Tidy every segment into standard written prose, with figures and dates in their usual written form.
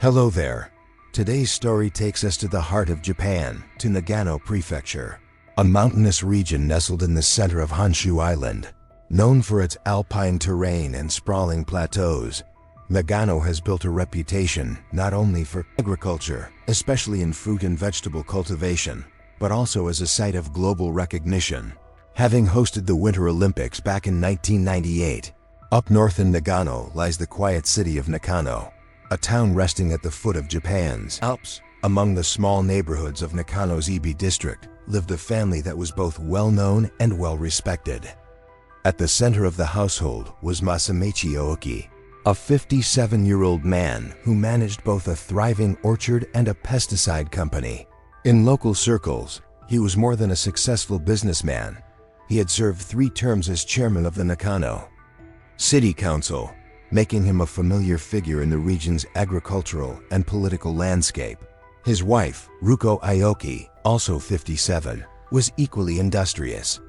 Hello there. Today's story takes us to the heart of Japan, to Nagano Prefecture, a mountainous region nestled in the center of Honshu Island. Known for its alpine terrain and sprawling plateaus, Nagano has built a reputation not only for agriculture, especially in fruit and vegetable cultivation, but also as a site of global recognition. Having hosted the Winter Olympics back in 1998, up north in Nagano lies the quiet city of Nakano, a town resting at the foot of Japan's Alps. Among the small neighborhoods of Nakano's Ibi district lived a family that was both well-known and well-respected. At the center of the household was Masamichi Aoki, a 57-year-old man who managed both a thriving orchard and a pesticide company. In local circles, he was more than a successful businessman. He had served 3 terms as chairman of the Nakano City Council, making him a familiar figure in the region's agricultural and political landscape. His wife, Ruko Aoki, also 57, was equally industrious.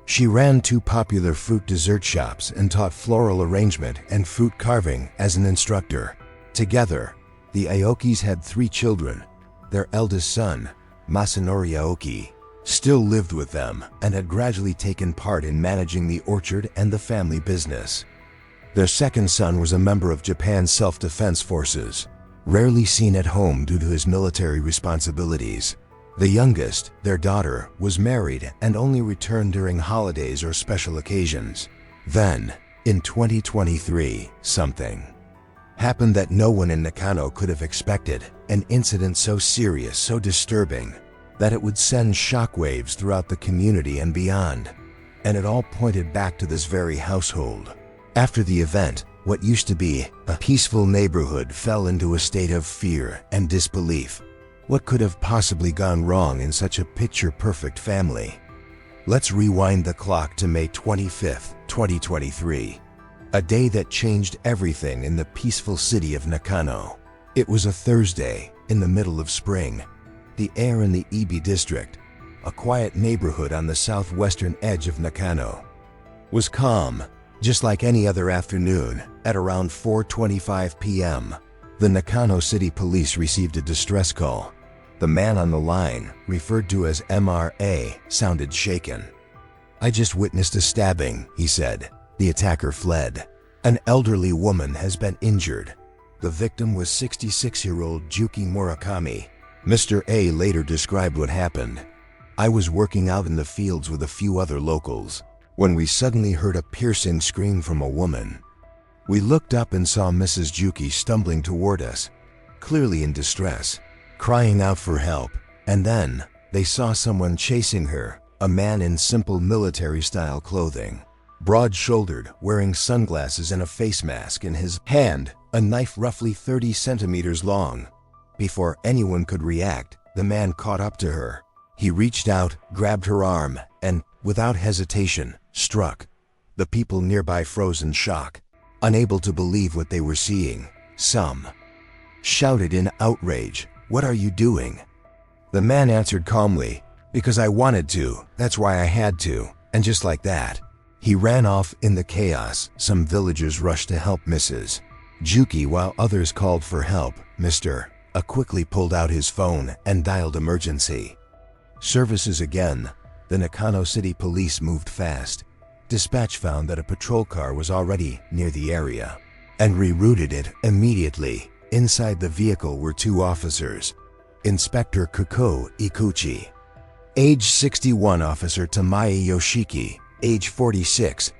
She ran 2 popular fruit dessert shops and taught floral arrangement and fruit carving as an instructor. Together, the Aokis had 3 children. Their eldest son, Masanori Aoki, still lived with them and had gradually taken part in managing the orchard and the family business. Their second son was a member of Japan's self-defense forces, rarely seen at home due to his military responsibilities. The youngest, their daughter, was married and only returned during holidays or special occasions. Then, in 2023, something happened that no one in Nakano could have expected, an incident so serious, so disturbing, that it would send shockwaves throughout the community and beyond. And it all pointed back to this very household. After the event, what used to be a peaceful neighborhood fell into a state of fear and disbelief. What could have possibly gone wrong in such a picture-perfect family? Let's rewind the clock to May 25th, 2023, a day that changed everything in the peaceful city of Nakano. It was a Thursday, in the middle of spring. The air in the Ibi district, a quiet neighborhood on the southwestern edge of Nakano, was calm, just like any other afternoon. At around 4:25 p.m., the Nakano City Police received a distress call. The man on the line, referred to as MRA, sounded shaken. "I just witnessed a stabbing," he said. "The attacker fled. An elderly woman has been injured." The victim was 66-year-old Juki Murakami. Mr. A later described what happened. "I was working out in the fields with a few other locals when we suddenly heard a piercing scream from a woman. We looked up and saw Mrs. Juki stumbling toward us, clearly in distress, crying out for help. And then they saw someone chasing her, a man in simple military-style clothing, broad-shouldered, wearing sunglasses and a face mask, in his hand a knife roughly 30 centimeters long. Before anyone could react, the man caught up to her. He reached out, grabbed her arm, and, without hesitation, struck. The people nearby froze in shock, unable to believe what they were seeing. Some shouted in outrage, "What are you doing?" The man answered calmly, "Because I wanted to, that's why I had to," and just like that, he ran off. In the chaos, some villagers rushed to help Mrs. Juki while others called for help. Mr. A quickly pulled out his phone and dialed emergency services again. The Nakano City Police moved fast. Dispatch found that a patrol car was already near the area and rerouted it immediately. Inside the vehicle were 2 officers, Inspector Kuko Ikuchi, age 61, Officer Tamae Yoshiki, age 46.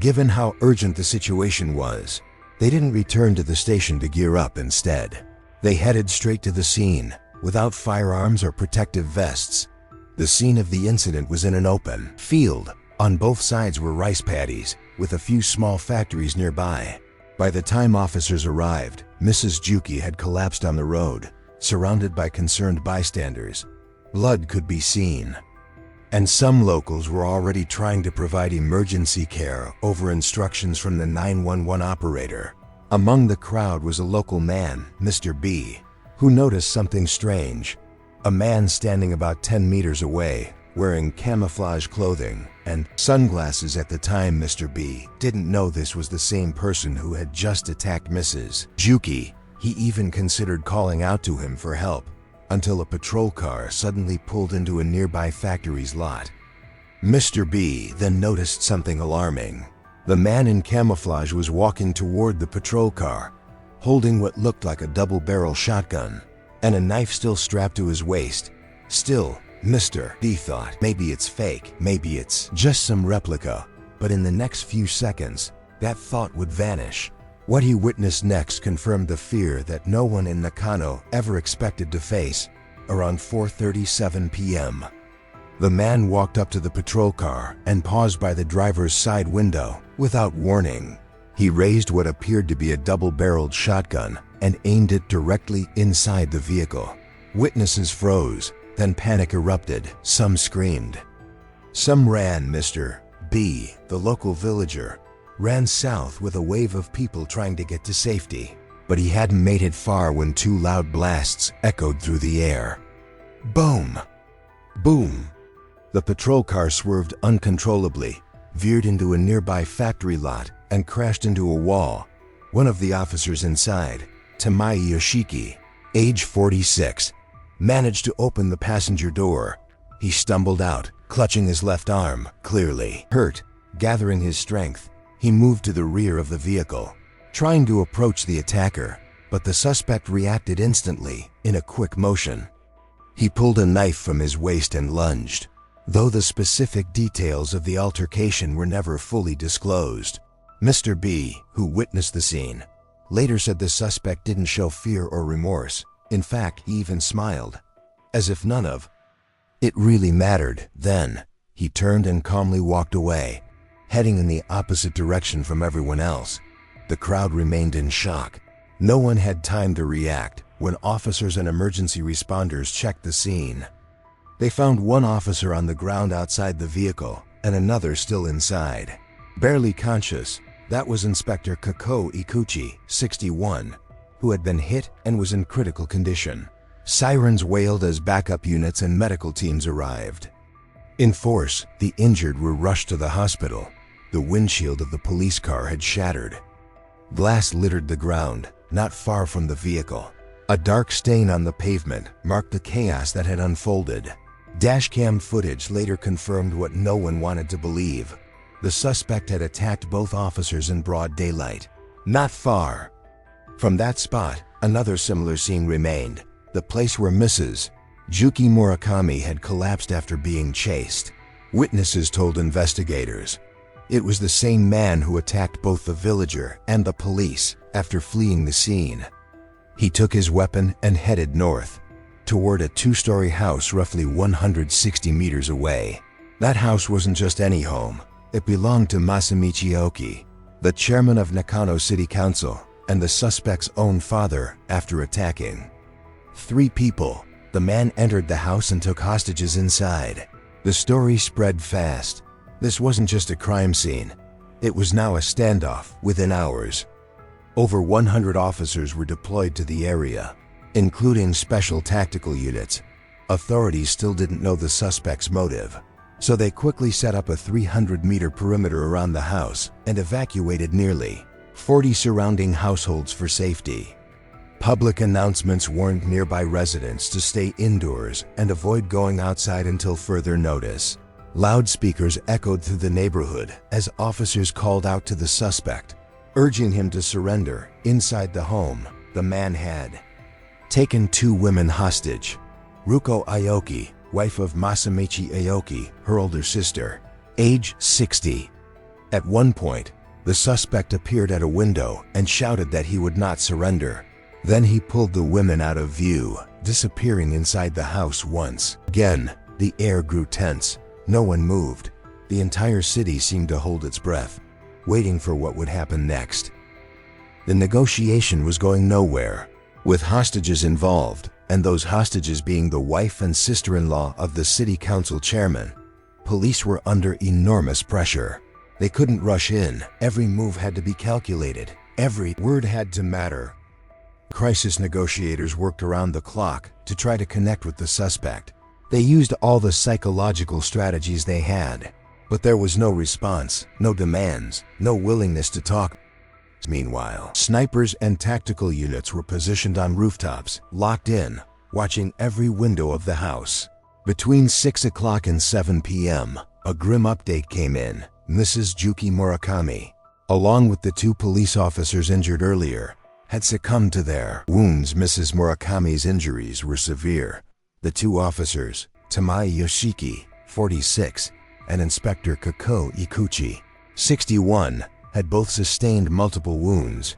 Given how urgent the situation was, they didn't return to the station to gear up. Instead, they headed straight to the scene, without firearms or protective vests. The scene of the incident was in an open field. On both sides were rice paddies, with a few small factories nearby. By the time officers arrived, Mrs. Juki had collapsed on the road, surrounded by concerned bystanders. Blood could be seen, and some locals were already trying to provide emergency care over instructions from the 911 operator. Among the crowd was a local man, Mr. B, who noticed something strange. A man standing about 10 meters away, wearing camouflage clothing and sunglasses. At the time, Mr. B didn't know this was the same person who had just attacked Mrs. Juki. He even considered calling out to him for help, until a patrol car suddenly pulled into a nearby factory's lot. Mr. B then noticed something alarming. The man in camouflage was walking toward the patrol car, holding what looked like a double-barrel shotgun, and a knife still strapped to his waist. Still, Mr. B thought, maybe it's fake, maybe it's just some replica. But in the next few seconds, that thought would vanish. What he witnessed next confirmed the fear that no one in Nakano ever expected to face. Around 4:37 p.m., the man walked up to the patrol car and paused by the driver's side window. Without warning, he raised what appeared to be a double-barreled shotgun and aimed it directly inside the vehicle. Witnesses froze, then panic erupted. Some screamed. Some ran. Mr. B, the local villager, ran south with a wave of people trying to get to safety. But he hadn't made it far when two loud blasts echoed through the air. Boom! Boom! The patrol car swerved uncontrollably, veered into a nearby factory lot, and crashed into a wall. One of the officers inside, Tamai Yoshiki, age 46, managed to open the passenger door. He stumbled out, clutching his left arm, clearly hurt. Gathering his strength, he moved to the rear of the vehicle, trying to approach the attacker, but the suspect reacted instantly, in a quick motion. He pulled a knife from his waist and lunged, though the specific details of the altercation were never fully disclosed. Mr. B, who witnessed the scene, later said the suspect didn't show fear or remorse. In fact, he even smiled, as if none of it really mattered. Then, he turned and calmly walked away, heading in the opposite direction from everyone else. The crowd remained in shock. No one had time to react when officers and emergency responders checked the scene. They found one officer on the ground outside the vehicle and another still inside, barely conscious. That was Inspector Kako Ikuchi, 61, who had been hit and was in critical condition. Sirens wailed as backup units and medical teams arrived. In force, the injured were rushed to the hospital. The windshield of the police car had shattered. Glass littered the ground, not far from the vehicle. A dark stain on the pavement marked the chaos that had unfolded. Dashcam footage later confirmed what no one wanted to believe. The suspect had attacked both officers in broad daylight. Not far from that spot, another similar scene remained, the place where Mrs. Juki Murakami had collapsed after being chased. Witnesses told investigators it was the same man who attacked both the villager and the police after fleeing the scene. He took his weapon and headed north, toward a two-story house roughly 160 meters away. That house wasn't just any home. It belonged to Masamichi Aoki, the chairman of Nakano City Council, and the suspect's own father. After attacking 3 people, the man entered the house and took hostages inside. The story spread fast. This wasn't just a crime scene. It was now a standoff. Within hours, over 100 officers were deployed to the area, including special tactical units. Authorities still didn't know the suspect's motive, so they quickly set up a 300-meter perimeter around the house and evacuated nearly 40 surrounding households for safety. Public announcements warned nearby residents to stay indoors and avoid going outside until further notice. Loudspeakers echoed through the neighborhood as officers called out to the suspect, urging him to surrender. Inside the home, the man had taken 2 women hostage. Ruko Aoki, wife of Masamichi Aoki, her older sister, age 60. At one point, the suspect appeared at a window and shouted that he would not surrender. Then he pulled the women out of view, disappearing inside the house once again. The air grew tense. No one moved. The entire city seemed to hold its breath, waiting for what would happen next. The negotiation was going nowhere, with hostages involved, and those hostages being the wife and sister-in-law of the city council chairman. Police were under enormous pressure. They couldn't rush in. Every move had to be calculated. Every word had to matter. Crisis negotiators worked around the clock to try to connect with the suspect. They used all the psychological strategies they had, but there was no response, no demands, no willingness to talk. Meanwhile, snipers and tactical units were positioned on rooftops, locked in, watching every window of the house. Between 6 o'clock and 7 p.m., a grim update came in. Mrs. Juki Murakami, along with the 2 police officers injured earlier, had succumbed to their wounds. Mrs. Murakami's injuries were severe. The 2 officers, Tamai Yoshiki, 46, and Inspector Kako Ikuchi, 61, had both sustained multiple wounds.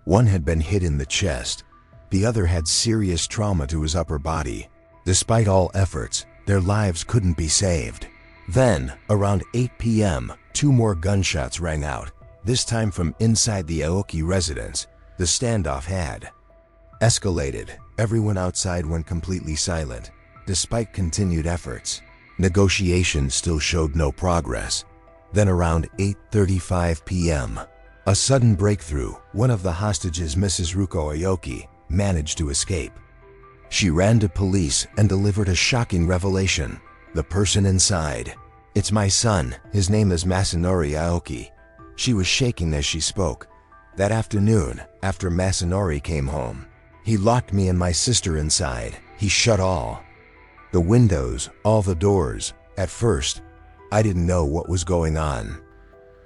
One had been hit in the chest. The other had serious trauma to his upper body. Despite all efforts, their lives couldn't be saved. Then, around 8 p.m., 2 more gunshots rang out, this time from inside the Aoki residence. The standoff had escalated. Everyone outside went completely silent. Despite continued efforts, negotiations still showed no progress. Then around 8:35 p.m., a sudden breakthrough. One of the hostages, Mrs. Ruko Aoki, managed to escape. She ran to police and delivered a shocking revelation. The person inside. "It's my son. His name is Masanori Aoki." She was shaking as she spoke. "That afternoon, after Masanori came home, he locked me and my sister inside. He shut all the windows, all the doors. At first, I didn't know what was going on.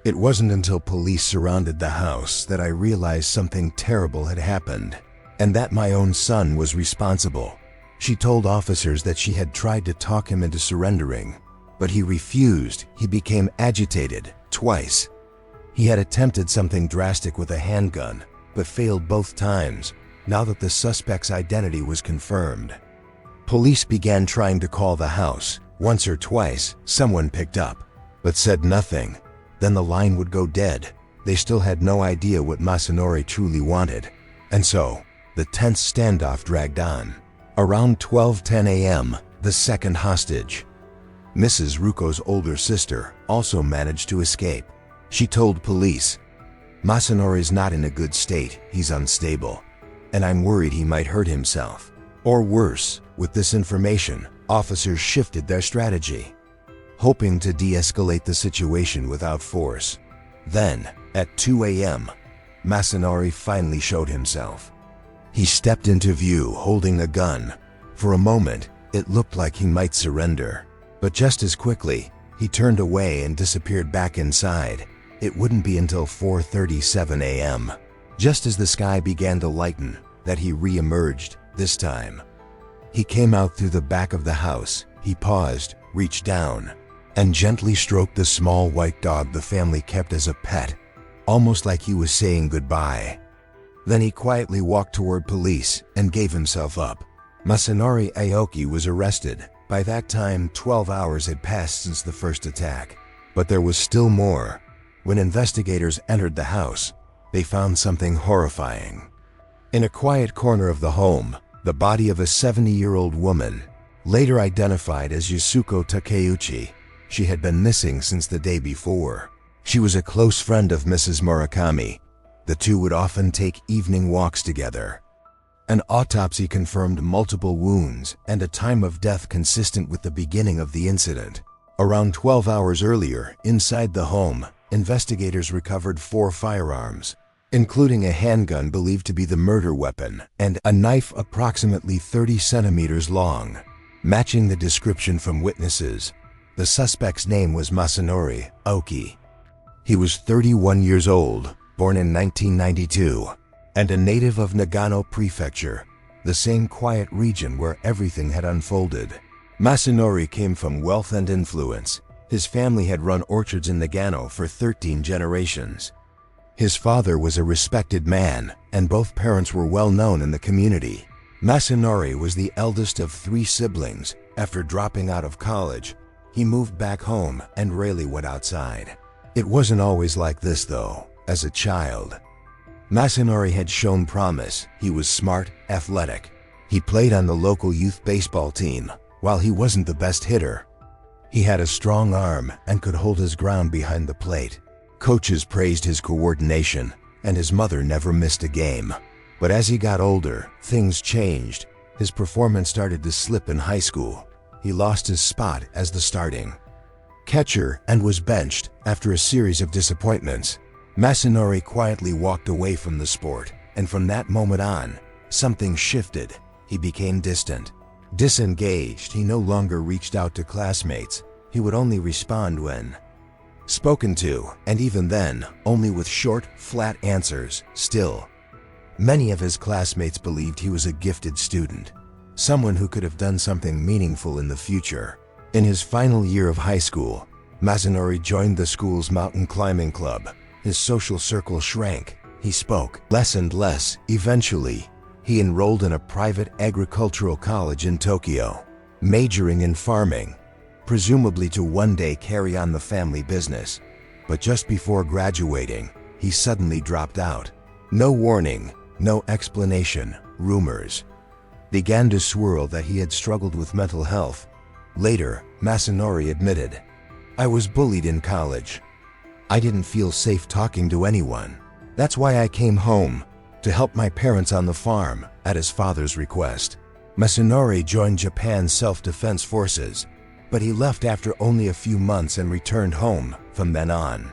It wasn't until police surrounded the house that I realized something terrible had happened, and that my own son was responsible." She told officers that she had tried to talk him into surrendering, but he refused. He became agitated twice. He had attempted something drastic with a handgun, but failed both times. Now that the suspect's identity was confirmed, police began trying to call the house. Once or twice, someone picked up, but said nothing. Then the line would go dead. They still had no idea what Masanori truly wanted. And so, the tense standoff dragged on. Around 12:10 a.m., the second hostage, Mrs. Ruko's older sister, also managed to escape. She told police, "Masanori's not in a good state. He's unstable, and I'm worried he might hurt himself. Or worse." With this information, officers shifted their strategy, hoping to de-escalate the situation without force. Then, at 2 a.m., Masanori finally showed himself. He stepped into view holding a gun. For a moment, it looked like he might surrender. But just as quickly, he turned away and disappeared back inside. It wouldn't be until 4:37 a.m., just as the sky began to lighten, that he re-emerged. This time, he came out through the back of the house. He paused, reached down, and gently stroked the small white dog the family kept as a pet, almost like he was saying goodbye. Then he quietly walked toward police and gave himself up. Masanori Aoki was arrested. By that time, 12 hours had passed since the first attack. But there was still more. When investigators entered the house, they found something horrifying. In a quiet corner of the home, the body of a 70-year-old woman, later identified as Yasuko Takeuchi. She had been missing since the day before. She was a close friend of Mrs. Murakami. The two would often take evening walks together. An autopsy confirmed multiple wounds and a time of death consistent with the beginning of the incident. Around 12 hours earlier, inside the home, investigators recovered 4 firearms, including a handgun believed to be the murder weapon and a knife approximately 30 centimeters long. Matching the description from witnesses, the suspect's name was Masanori Aoki. He was 31 years old, born in 1992, and a native of Nagano Prefecture, the same quiet region where everything had unfolded. Masanori came from wealth and influence. His family had run orchards in Nagano for 13 generations. His father was a respected man, and both parents were well known in the community. Masanori was the eldest of 3 siblings. After dropping out of college, he moved back home and rarely went outside. It wasn't always like this though. As a child, Masanori had shown promise. He was smart, athletic. He played on the local youth baseball team. While he wasn't the best hitter, he had a strong arm and could hold his ground behind the plate. Coaches praised his coordination, and his mother never missed a game. But as he got older, things changed. His performance started to slip in high school. He lost his spot as the starting catcher and was benched after a series of disappointments. Masanori quietly walked away from the sport, and from that moment on, something shifted. He became distant. Disengaged, he no longer reached out to classmates. He would only respond when spoken to, and even then, only with short, flat answers. Still, many of his classmates believed he was a gifted student, someone who could have done something meaningful in the future. In his final year of high school, Masanori joined the school's mountain climbing club. His social circle shrank. He spoke less and less. Eventually, he enrolled in a private agricultural college in Tokyo, majoring in farming, presumably to one day carry on the family business. But just before graduating, he suddenly dropped out. No warning, no explanation. Rumors began to swirl that he had struggled with mental health. Later, Masanori admitted, "I was bullied in college. I didn't feel safe talking to anyone. That's why I came home, to help my parents on the farm." At his father's request, Masanori joined Japan's self-defense forces, but he left after only a few months and returned home. From then on,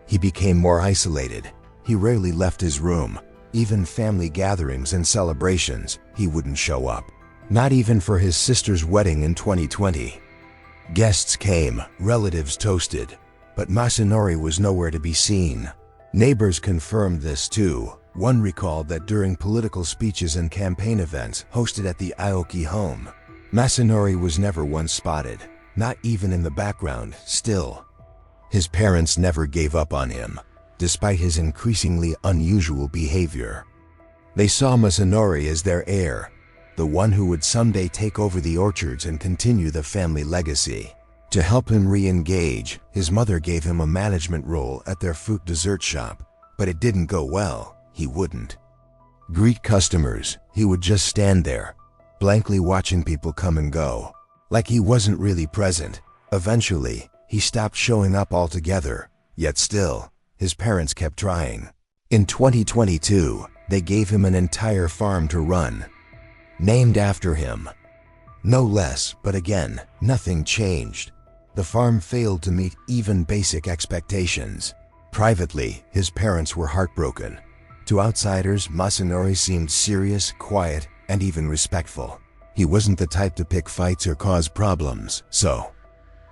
he became more isolated. He rarely left his room. Even family gatherings and celebrations, he wouldn't show up. Not even for his sister's wedding in 2020. Guests came, relatives toasted, but Masanori was nowhere to be seen. Neighbors confirmed this too. One recalled that during political speeches and campaign events hosted at the Aoki home, Masanori was never once spotted, not even in the background. Still, his parents never gave up on him, despite his increasingly unusual behavior. They saw Masanori as their heir, the one who would someday take over the orchards and continue the family legacy. To help him re-engage, his mother gave him a management role at their fruit dessert shop, but it didn't go well. He wouldn't greet customers. He would just stand there, blankly watching people come and go, like he wasn't really present. Eventually, he stopped showing up altogether, yet still, his parents kept trying. In 2022, they gave him an entire farm to run, named after him. No less, but again, nothing changed. The farm failed to meet even basic expectations. Privately, his parents were heartbroken. To outsiders, Masanori seemed serious, quiet, and even respectful. He wasn't the type to pick fights or cause problems. So,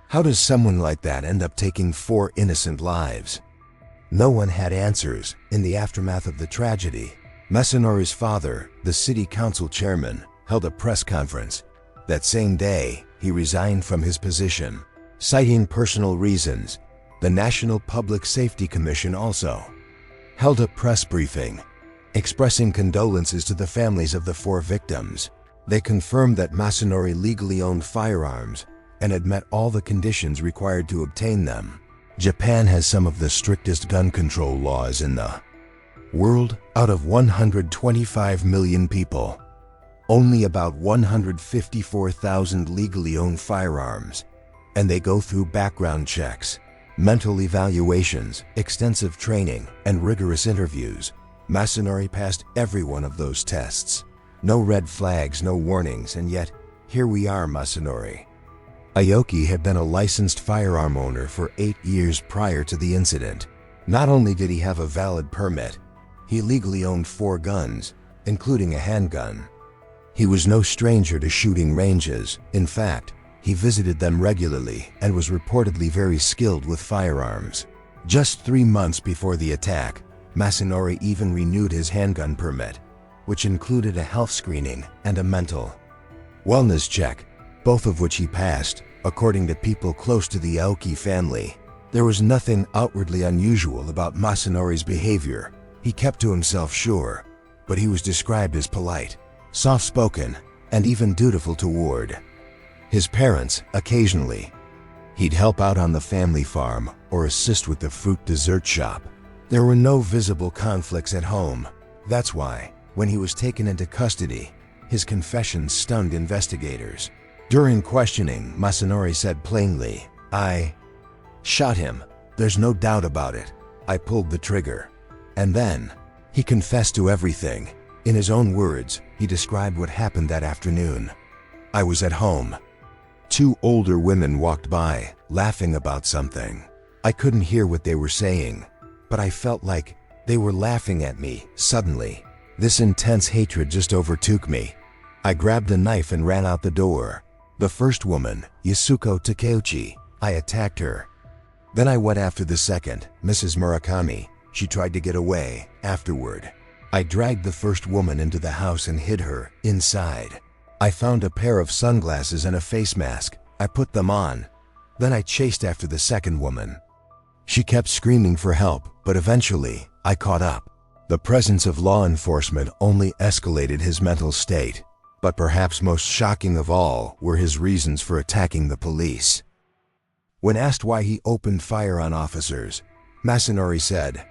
how does someone like that end up taking 4 innocent lives? No one had answers. In the aftermath of the tragedy, Masanori's father, the city council chairman, held a press conference. That same day, he resigned from his position, citing personal reasons. The National Public Safety Commission also held a press briefing, expressing condolences to the families of the 4 victims. They confirmed that Masanori legally owned firearms and had met all the conditions required to obtain them. Japan has some of the strictest gun control laws in the world. Out of 125 million people, only about 154,000 legally own firearms, and they go through background checks, mental evaluations, extensive training, and rigorous interviews. Masanori passed every one of those tests. No red flags, no warnings, and yet, here we are. Masanori Aoki had been a licensed firearm owner for 8 years prior to the incident. Not only did he have a valid permit, he legally owned 4 guns, including a handgun. He was no stranger to shooting ranges. In fact, he visited them regularly and was reportedly very skilled with firearms. Just 3 months before the attack, Masanori even renewed his handgun permit, which included a health screening and a mental wellness check, both of which he passed. According to people close to the Aoki family, there was nothing outwardly unusual about Masanori's behavior. He kept to himself, sure, but he was described as polite, soft-spoken, and even dutiful toward his parents. Occasionally, he'd help out on the family farm or assist with the fruit dessert shop. There were no visible conflicts at home. That's why, when he was taken into custody, his confession stunned investigators. During questioning, Masanori said plainly, "I shot him. There's no doubt about it. I pulled the trigger." And then, he confessed to everything. In his own words, he described what happened that afternoon. "I was at home. 2 older women walked by, laughing about something. I couldn't hear what they were saying, but I felt like they were laughing at me. Suddenly, this intense hatred just overtook me. I grabbed a knife and ran out the door. The first woman, Yasuko Takeuchi, I attacked her. Then I went after the second, Mrs. Murakami. She tried to get away. Afterward, I dragged the first woman into the house and hid her inside. I found a pair of sunglasses and a face mask. I put them on. Then I chased after the second woman. She kept screaming for help, but eventually, I caught up. The presence of law enforcement only escalated his mental state. But perhaps most shocking of all were his reasons for attacking the police. When asked why he opened fire on officers, Masanori said,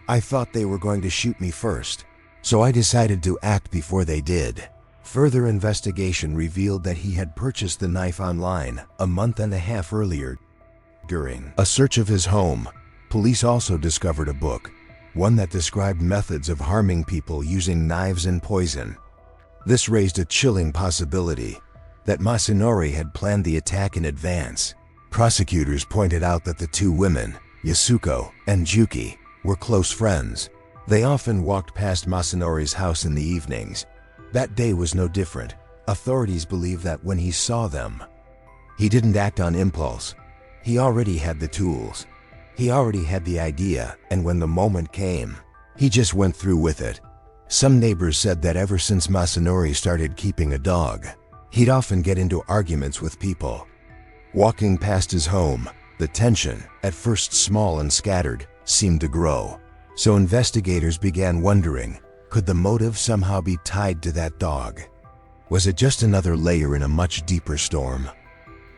"I thought they were going to shoot me first, so I decided to act before they did." Further investigation revealed that he had purchased the knife online a month and a half earlier. During a search of his home, police also discovered a book, one that described methods of harming people using knives and poison. This raised a chilling possibility that Masanori had planned the attack in advance. Prosecutors pointed out that the two women, Yasuko and Juki, were close friends. They often walked past Masanori's house in the evenings. That day was no different. Authorities believe that when he saw them, he didn't act on impulse. He already had the tools. He already had the idea, and when the moment came, he just went through with it. Some neighbors said that ever since Masanori started keeping a dog, he'd often get into arguments with people. Walking past his home, the tension, at first small and scattered, seemed to grow. So investigators began wondering, could the motive somehow be tied to that dog? Was it just another layer in a much deeper storm?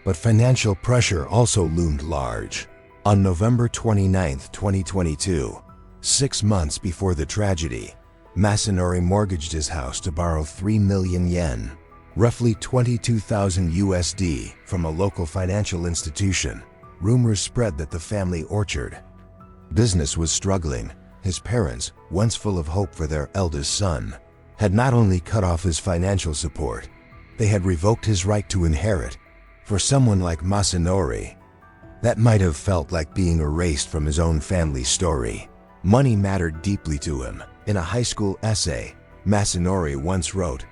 But financial pressure also loomed large. On November 29, 2022, 6 months before the tragedy, Masanori mortgaged his house to borrow 3 million yen, roughly 22,000 USD, from a local financial institution. Rumors spread that the family orchard business was struggling. His parents, once full of hope for their eldest son, had not only cut off his financial support, they had revoked his right to inherit. For someone like Masanori, that might have felt like being erased from his own family story. Money mattered deeply to him. In a high school essay, Masanori once wrote,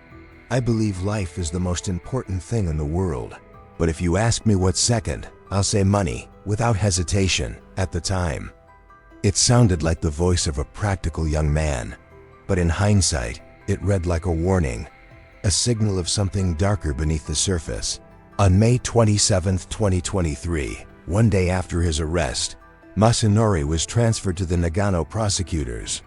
"I believe life is the most important thing in the world. But if you ask me what's second, I'll say money," without hesitation. At the time, it sounded like the voice of a practical young man. But in hindsight, it read like a warning, a signal of something darker beneath the surface. On May 27, 2023, one day after his arrest, Masanori was transferred to the Nagano prosecutor's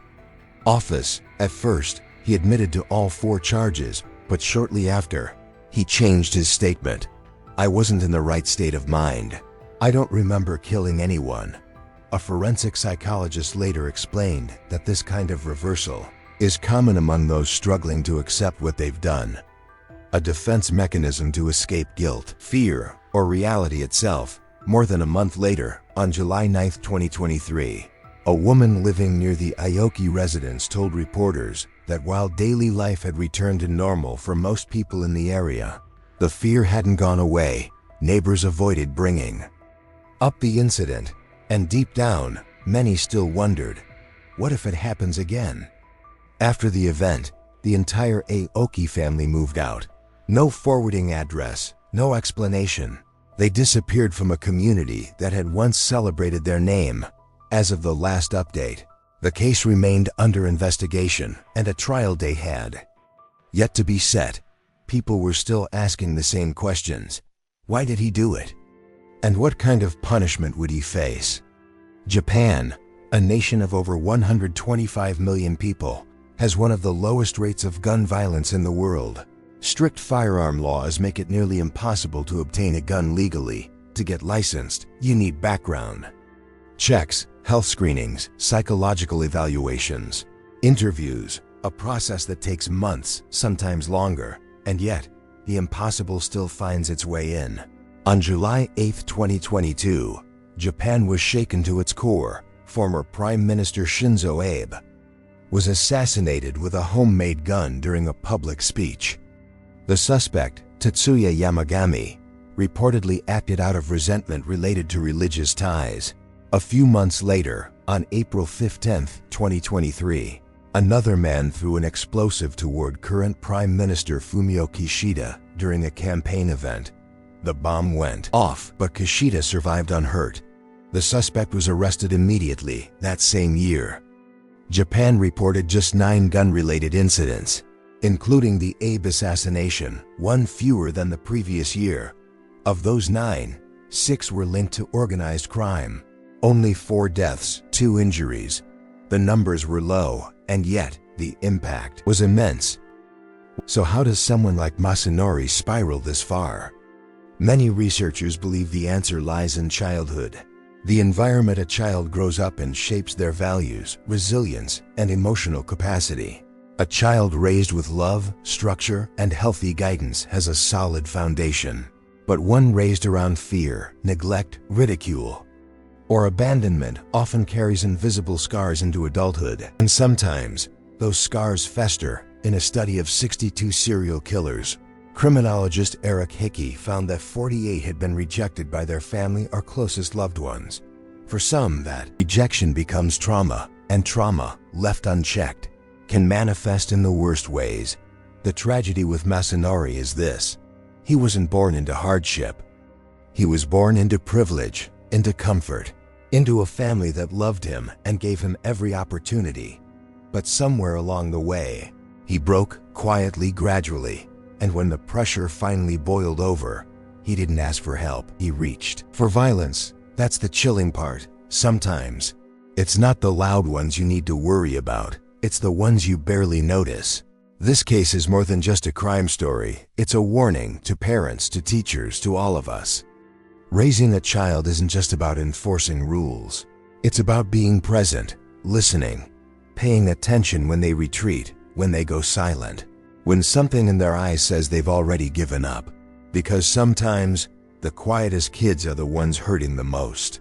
office. At first, he admitted to all 4 charges, but shortly after, he changed his statement. "I wasn't in the right state of mind. I don't remember killing anyone." A forensic psychologist later explained that this kind of reversal is common among those struggling to accept what they've done. A defense mechanism to escape guilt, fear, or reality itself. More than a month later, on July 9, 2023, a woman living near the Aoki residence told reporters that while daily life had returned to normal for most people in the area, the fear hadn't gone away. Neighbors avoided bringing up the incident, and deep down, many still wondered, what if it happens again? After the event, the entire Aoki family moved out. No forwarding address, no explanation. They disappeared from a community that had once celebrated their name. As of the last update, the case remained under investigation and a trial day had yet to be set. People were still asking the same questions. Why did he do it? And what kind of punishment would he face? Japan, a nation of over 125 million people, has one of the lowest rates of gun violence in the world. Strict firearm laws make it nearly impossible to obtain a gun legally. To get licensed, you need background checks, health screenings, psychological evaluations, interviews, a process that takes months, sometimes longer, and yet, the impossible still finds its way in. On July 8, 2022, Japan was shaken to its core. Former Prime Minister Shinzo Abe was assassinated with a homemade gun during a public speech. The suspect, Tetsuya Yamagami, reportedly acted out of resentment related to religious ties. A few months later, on April 15, 2023, another man threw an explosive toward current Prime Minister Fumio Kishida during a campaign event. The bomb went off, but Kishida survived unhurt. The suspect was arrested immediately that same year. Japan reported just 9 gun-related incidents, including the Abe assassination, 1 fewer than the previous year. Of those 9, 6 were linked to organized crime. Only 4 deaths, 2 injuries. The numbers were low, and yet the impact was immense. So how does someone like Masanori spiral this far? Many researchers believe the answer lies in childhood. The environment a child grows up in shapes their values, resilience, and emotional capacity. A child raised with love, structure, and healthy guidance has a solid foundation. But one raised around fear, neglect, ridicule, or abandonment often carries invisible scars into adulthood. And sometimes, those scars fester. In a study of 62 serial killers, criminologist Eric Hickey found that 48 had been rejected by their family or closest loved ones. For some, that rejection becomes trauma, and trauma, left unchecked, can manifest in the worst ways. The tragedy with Masanori is this: he wasn't born into hardship. He was born into privilege, into comfort, into a family that loved him and gave him every opportunity. But somewhere along the way, he broke quietly, gradually, and when the pressure finally boiled over, he didn't ask for help. He reached for violence. That's the chilling part. Sometimes, it's not the loud ones you need to worry about, it's the ones you barely notice. This case is more than just a crime story. It's a warning to parents, to teachers, to all of us. Raising a child isn't just about enforcing rules. It's about being present, listening, paying attention when they retreat, when they go silent, when something in their eyes says they've already given up. Because sometimes, the quietest kids are the ones hurting the most.